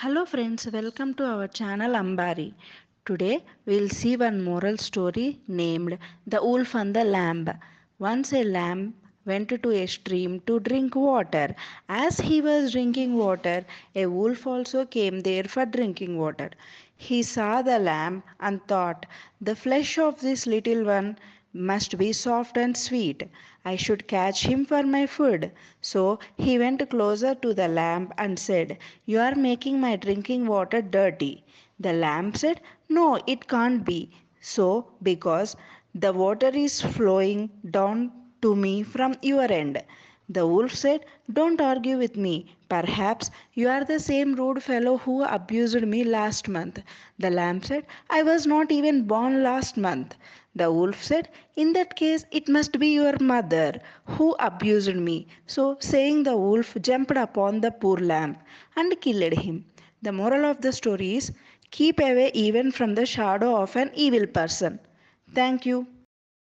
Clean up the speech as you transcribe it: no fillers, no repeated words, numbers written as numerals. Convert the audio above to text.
Hello friends, welcome to our channel Ambari. Today we'll see one moral story named The Wolf and the Lamb. Once a lamb went to a stream to drink water. As he was drinking water, a wolf also came there for drinking water. He saw the lamb and thought, the flesh of this little one must be soft and sweet. I should catch him for my food. So he went closer to the lamb and said, you are making my drinking water dirty. The lamb said, no, it can't be. So, because the water is flowing down to me from your end. The wolf said, don't argue with me. Perhaps you are the same rude fellow who abused me last month. The lamb said, I was not even born last month. The wolf said, in that case, it must be your mother who abused me. So, saying, the wolf jumped upon the poor lamb and killed him. The moral of the story is keep away even from the shadow of an evil person. Thank you.